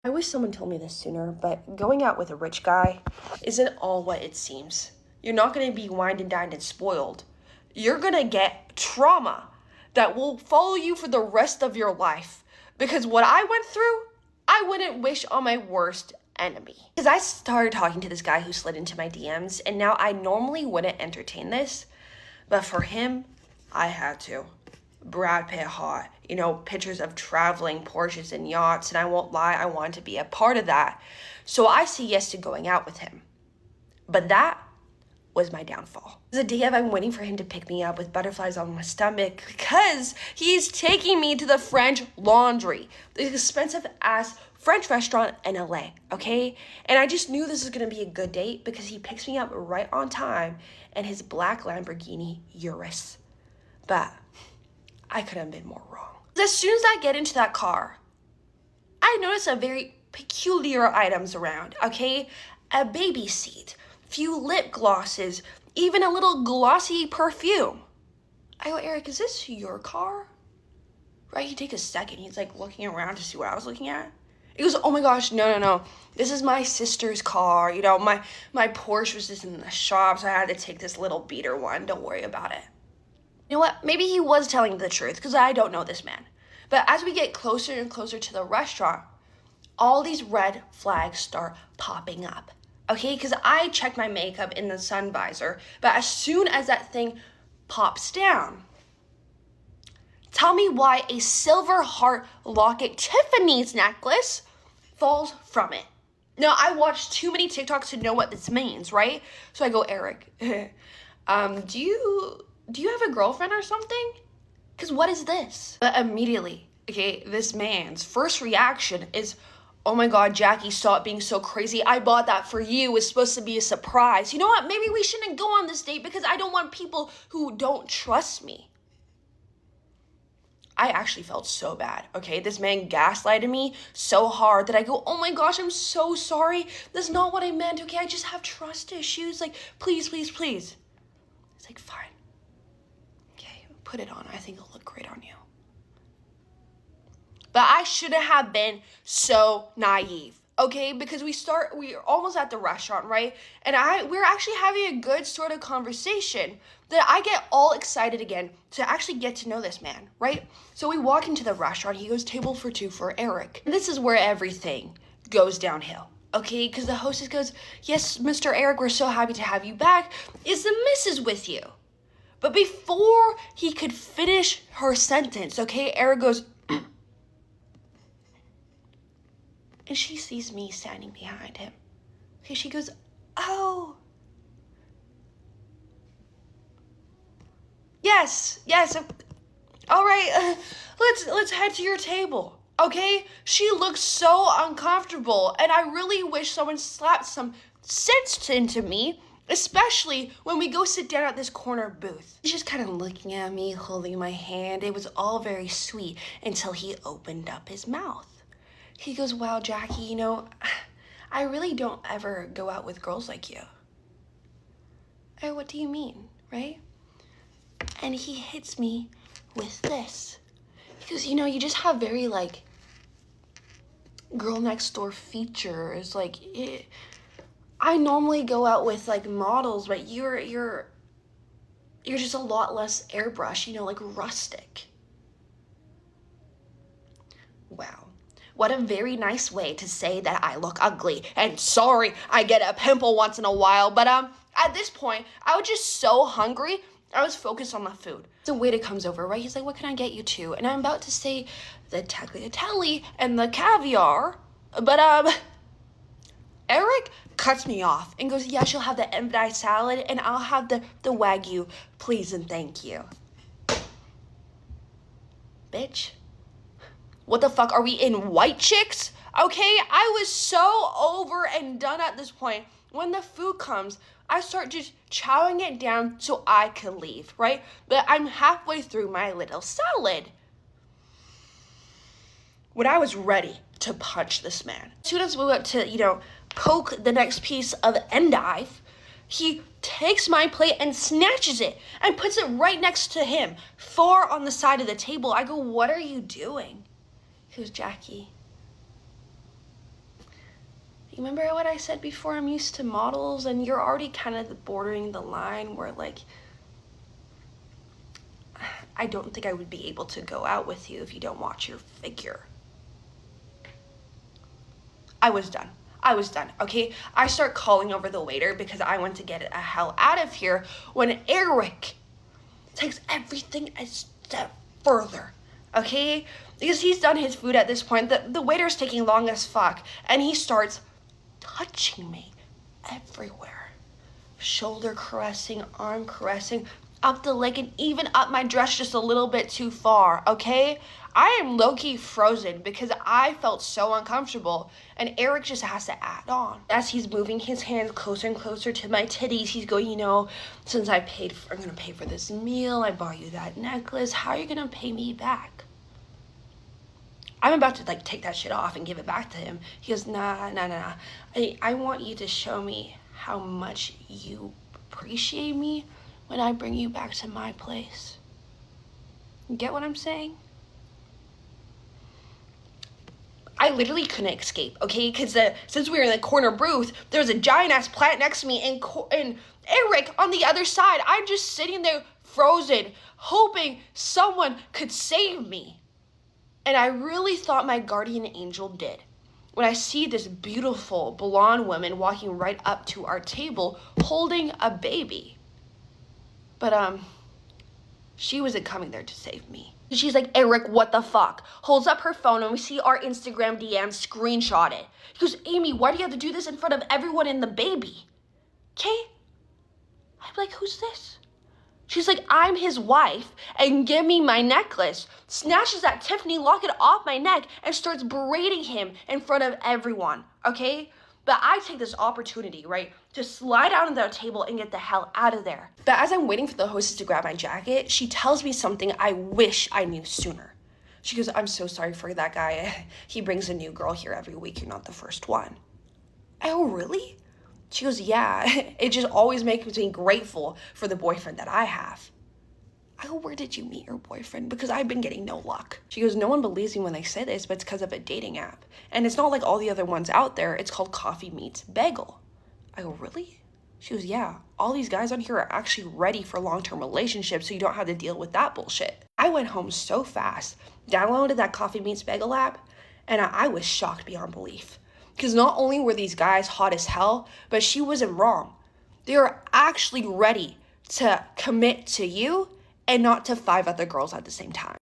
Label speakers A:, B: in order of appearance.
A: I wish someone told me this sooner, but going out with a rich guy isn't all what it seems. You're not going to be wined and dined and spoiled. You're going to get trauma that will follow you for the rest of your life. Because what I went through, I wouldn't wish on my worst enemy. Because I started talking to this guy who slid into my DMs, and now I normally wouldn't entertain this, but for him, I had to. Brad Pitt hot, pictures of traveling Porsches and yachts, and I won't lie, I wanted to be a part of that. So I say yes to going out with him. But that was my downfall. The day of, I'm waiting for him to pick me up with butterflies on my stomach because he's taking me to the French Laundry, the expensive ass French restaurant in LA, okay? And I just knew this was gonna be a good date because he picks me up right on time in his black Lamborghini Urus. But I couldn't have been more wrong. As soon as I get into that car, I notice a very peculiar items around, okay? A baby seat, few lip glosses, even a little glossy perfume. I go, Eric, is this your car? Right, he takes a second. He's like looking around to see what I was looking at. He goes, oh my gosh, no. This is my sister's car. My Porsche was just in the shop, so I had to take this little beater one. Don't worry about it. You know what? Maybe he was telling the truth because I don't know this man. But as we get closer and closer to the restaurant, all these red flags start popping up. Okay? Because I checked my makeup in the sun visor, but as soon as that thing pops down, tell me why a silver heart locket Tiffany's necklace falls from it. Now, I watched too many TikToks to know what this means, right? So I go, Eric, do you have a girlfriend or something? Because what is this? But immediately, okay, this man's first reaction is, oh my God, Jackie, stop being so crazy. I bought that for you. It's supposed to be a surprise. You know what? Maybe we shouldn't go on this date because I don't want people who don't trust me. I actually felt so bad, okay? This man gaslighted me so hard that I go, oh my gosh, I'm so sorry. That's not what I meant, okay? I just have trust issues. Like, please. It's like, fine. Put it on. I think it'll look great on you. But I shouldn't have been so naive, okay? Because we're almost at the restaurant, right? And we're actually having a good sort of conversation that I get all excited again to actually get to know this man, right? So we walk into the restaurant. He goes, table for two for Eric. And this is where everything goes downhill. Okay, because the hostess goes, yes, Mr. Eric, we're so happy to have you back. Is the missus with you? But before he could finish her sentence, okay, Eric goes, and she sees me standing behind him. Okay, she goes, oh. Yes. All right, let's head to your table. Okay? She looks so uncomfortable, and I really wish someone slapped some sense into me. Especially when we go sit down at this corner booth. He's just kind of looking at me, holding my hand. It was all very sweet until he opened up his mouth. He goes, wow, Jackie, I really don't ever go out with girls like you. What do you mean, right? And he hits me with this. He goes, you just have very, girl next door features. I normally go out with models, but you're just a lot less airbrush, rustic. Wow. What a very nice way to say that I look ugly. And sorry, I get a pimple once in a while, but at this point, I was just so hungry. I was focused on the food. The waiter comes over, right? He's like, what can I get you to? And I'm about to say the tagliatelle and the caviar, but Eric cuts me off and goes, yeah, she'll have the embonite salad and I'll have the Wagyu, please and thank you. Bitch. What the fuck? Are we in White Chicks? Okay, I was so over and done at this point. When the food comes, I start just chowing it down so I could leave, right? But I'm halfway through my little salad when I was ready to punch this man. As soon as we went to, poke the next piece of endive, he takes my plate and snatches it and puts it right next to him, far on the side of the table. I go, what are you doing? He goes, Jackie, remember what I said before? I'm used to models, and you're already kind of bordering the line where, like, I don't think I would be able to go out with you if you don't watch your figure. I was done. Okay? I start calling over the waiter because I want to get the hell out of here when Eric takes everything a step further, okay? Because he's done his food at this point. The waiter's taking long as fuck, and he starts touching me everywhere. Shoulder caressing, arm caressing, up the leg, and even up my dress just a little bit too far, okay? I am low-key frozen because I felt so uncomfortable, and Eric just has to add on. As he's moving his hands closer and closer to my titties, he's going, since I'm gonna pay for this meal, I bought you that necklace, how are you gonna pay me back? I'm about to, take that shit off and give it back to him. He goes, nah. I want you to show me how much you appreciate me when I bring you back to my place. You get what I'm saying? I literally couldn't escape, okay? Because since we were in the corner booth, there was a giant-ass plant next to me, and Eric on the other side. I'm just sitting there frozen, hoping someone could save me. And I really thought my guardian angel did. When I see this beautiful blonde woman walking right up to our table holding a baby. But, she wasn't coming there to save me. She's like, Eric, what the fuck? Holds up her phone and we see our Instagram DM screenshotted. He goes, Amy, why do you have to do this in front of everyone and the baby? Okay? I'm like, who's this? She's like, I'm his wife, and give me my necklace. Snatches that Tiffany locket off my neck and starts berating him in front of everyone, okay? But I take this opportunity, right, to slide out on the table and get the hell out of there. But as I'm waiting for the hostess to grab my jacket, she tells me something I wish I knew sooner. She goes, I'm so sorry for that guy. He brings a new girl here every week. You're not the first one. Oh, really? She goes, yeah. It just always makes me grateful for the boyfriend that I have. I go, where did you meet your boyfriend? Because I've been getting no luck. She goes, no one believes me when they say this, but it's because of a dating app. And it's not like all the other ones out there. It's called Coffee Meets Bagel. I go, really? She goes, yeah. All these guys on here are actually ready for long-term relationships, so you don't have to deal with that bullshit. I went home so fast, downloaded that Coffee Meets Bagel app, and I was shocked beyond belief. Because not only were these guys hot as hell, but she wasn't wrong. They were actually ready to commit to you and not to 5 other girls at the same time.